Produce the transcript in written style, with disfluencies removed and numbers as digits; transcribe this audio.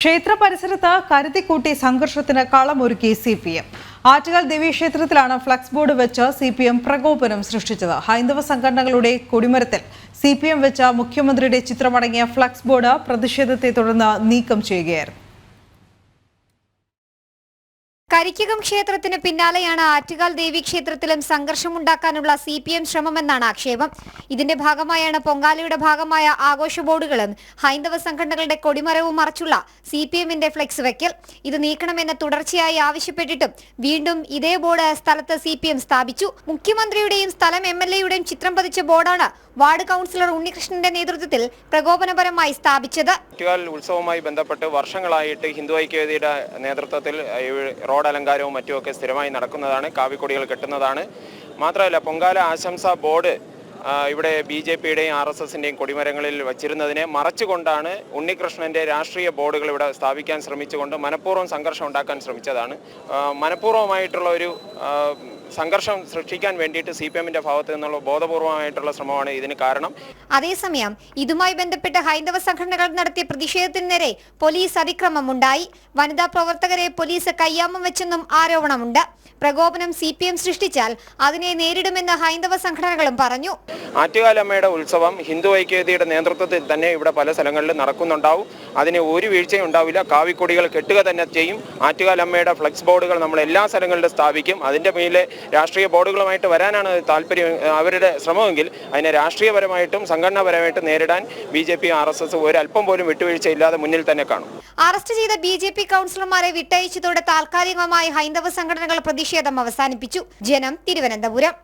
ക്ഷേത്ര പരിസരത്ത് കരുതിക്കൂട്ടി സംഘർഷത്തിന് കളമൊരുക്കി CPM. ആറ്റുകാൽ ദേവീക്ഷേത്രത്തിലാണ് ഫ്ലക്സ് ബോർഡ് വെച്ച് CPM പ്രകോപനം സൃഷ്ടിച്ചത്. ഹൈന്ദവ സംഘടനകളുടെ കൊടിമരത്തിൽ CPM വെച്ച മുഖ്യമന്ത്രിയുടെ ചിത്രമടങ്ങിയ ഫ്ലക്സ് ബോർഡ് പ്രതിഷേധത്തെ തുടർന്ന് നീക്കം ചെയ്യുകയായിരുന്നു. കരിക്കകം ക്ഷേത്രത്തിന് പിന്നാലെയാണ് ആറ്റുകാൽ ദേവീക്ഷേത്രത്തിലും സംഘർഷമുണ്ടാക്കാനുള്ള CPM ശ്രമമെന്നാണ് ആക്ഷേപം. ഇതിന്റെ ഭാഗമായാണ് പൊങ്കാലയുടെ ഭാഗമായ ആഘോഷ ബോർഡുകളും ഹൈന്ദവ സംഘടനകളുടെ കൊടിമരവും മറച്ചുള്ള CPMന്റെ ഫ്ലെക്സ് വയ്ക്കൽ. ഇത് നീക്കണമെന്ന് തുടർച്ചയായി ആവശ്യപ്പെട്ടിട്ടും വീണ്ടും ഇതേ ബോർഡ് സ്ഥലത്ത് CPM സ്ഥാപിച്ചു. മുഖ്യമന്ത്രിയുടെയും സ്ഥലം MLAയുടെയും ചിത്രം പതിച്ച ബോർഡാണ് വാർഡ് കൗൺസിലർ ഉണ്ണികൃഷ്ണന്റെ നേതൃത്വത്തിൽ പ്രകോപനപരമായി സ്ഥാപിച്ചത്. ആറ്റുകാൽ ഉത്സവവുമായി ബന്ധപ്പെട്ട് വർഷങ്ങളായിട്ട് ഹിന്ദു ഐക്യവേദിയുടെ നേതൃത്വത്തിൽ റോഡ് അലങ്കാരവും മറ്റുമൊക്കെ സ്ഥിരമായി നടക്കുന്നതാണ്. കാവിക്കൊടികൾ കെട്ടുന്നതാണ്. മാത്രമല്ല പൊങ്കാല ആശംസാ ബോർഡ് ഇവിടെ BJPയുടെയും RSSന്റെയും കൊടിമരങ്ങളിൽ വച്ചിരുന്നതിനെ മറച്ചുകൊണ്ടാണ് ഉണ്ണികൃഷ്ണന്റെ രാഷ്ട്രീയ ബോർഡുകൾ ഇവിടെ സ്ഥാപിക്കാൻ ശ്രമിച്ചുകൊണ്ട് മനഃപൂർവ്വം സംഘർഷം ഉണ്ടാക്കാൻ ശ്രമിച്ചതാണ്. മനഃപൂർവ്വമായിട്ടുള്ള ഒരു സംഘർഷം സൃഷ്ടിക്കാൻ വേണ്ടിയിട്ട് CPMന്റെ ഭാഗത്തു നിന്നുള്ള ബോധപൂർവമായിട്ടുള്ള ശ്രമമാണ് ഇതിന് കാരണം. അതേസമയം ഇതുമായി ബന്ധപ്പെട്ട് ഹൈന്ദവ സംഘടനകൾ നടത്തിയ പ്രതിഷേധത്തിന് നേരെ പോലീസ് അതിക്രമമുണ്ടായി. വനിതാ പ്രവർത്തകരെ പോലീസ് കയ്യാമം വെച്ചെന്നും ആരോപണമുണ്ട്. പ്രകോപനം CPM സൃഷ്ടിച്ചാൽ അതിനെ നേരിടുമെന്ന് ഹൈന്ദവ സംഘടനകളും പറഞ്ഞു. ആറ്റുകാലമ്മയുടെ ഉത്സവം ഹിന്ദു ഐക്യവേദിയുടെ നേതൃത്വത്തിൽ തന്നെ ഇവിടെ പല സ്ഥലങ്ങളിലും നടക്കുന്നുണ്ടാവും. അതിന് ഒരു വീഴ്ചയും ഉണ്ടാവില്ല. കാവിക്കൊടികൾ കെട്ടുക തന്നെ ചെയ്യും. ആറ്റുകാലമ്മയുടെ ഫ്ലെക്സ് ബോർഡുകൾ നമ്മൾ എല്ലാ സ്ഥലങ്ങളിലും സ്ഥാപിക്കും. അതിൻ്റെ മേലെ രാഷ്ട്രീയ ബോർഡുകളുമായിട്ട് വരാനാണ് താല്പര്യം അവരുടെ ശ്രമമെങ്കിൽ അതിനെ രാഷ്ട്രീയപരമായിട്ടും സംഘടനാപരമായിട്ടും നേരിടാൻ BJP RSS ഒരല്പം പോലും വിട്ടുവീഴ്ചയില്ലാതെ മുന്നിൽ തന്നെ കാണും. അറസ്റ്റ് ചെയ്ത BJP കൗൺസിലർമാരെ വിട്ടയച്ചതോടെ താൽക്കാലികമായി ഹൈന്ദവ സംഘടനകൾ പ്രതിഷേധം അവസാനിപ്പിച്ചു. ജനം, തിരുവനന്തപുരം.